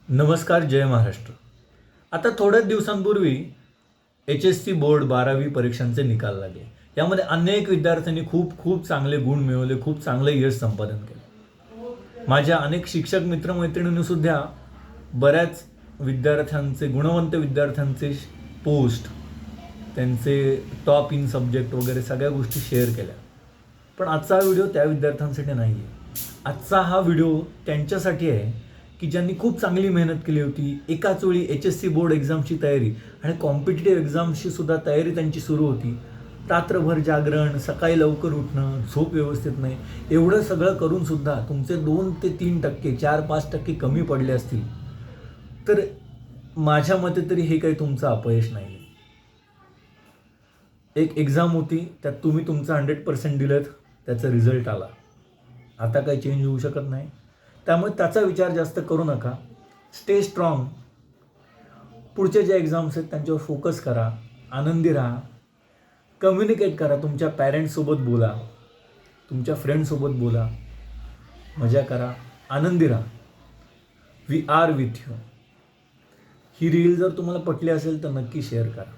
नमस्कार, जय महाराष्ट्र. आता थोड्याच दिवसांपूर्वी HSC बोर्ड 12वी परीक्षांचे निकाल लागले. यामध्ये अनेक विद्यार्थ्यांनी खूप खूप चांगले गुण मिळवले, खूप चांगले यश संपादन केले. माझ्या अनेक शिक्षक मित्रमैत्रिणींनी सुद्धा बऱ्याच विद्यार्थ्यांचे, गुणवंत विद्यार्थ्यांचे पोस्ट, त्यांचे टॉप इन सब्जेक्ट वगैरे सगळ्या गोष्टी शेअर केल्या. पण आजचा हा व्हिडिओ त्या विद्यार्थ्यांसाठी नाही आहे. आजचा हा व्हिडिओ त्यांच्यासाठी आहे की ज्यांनी खूप चांगली मेहनत केली होती. एकाच वेळी HSC बोर्ड एक्झामची तयारी आणि कॉम्पिटिटिव्ह एक्झामची सुद्धा तयारी त्यांची सुरू होती. रात्रभर जागरण, सकाळी लवकर उठणं, झोप व्यवस्थित नाही, एवढं सगळं करूनसुद्धा तुमचे 2 ते 3%, 4-5% कमी पडले असतील तर माझ्या मते तरी हे काही तुमचं अपयश नाही आहे. एक एक्झाम होती, त्यात तुम्ही तुमचं 100% दिलं, त्याचा रिझल्ट आला. आता काही चेंज होऊ शकत नाही. त्यामुळे त्याचा विचार जास्त करू नका. Stay strong. पुढचे जे एक्झाम्स आहेत त्यांच्यावर फोकस करा, आनंदी राहा, कम्युनिकेट करा. तुमच्या पॅरेंट्ससोबत बोला, तुमच्या फ्रेंडसोबत बोला, मजा करा, आनंदी राहा. We are with you. ही रील जर तुम्हाला पटली असेल तर नक्की शेअर करा.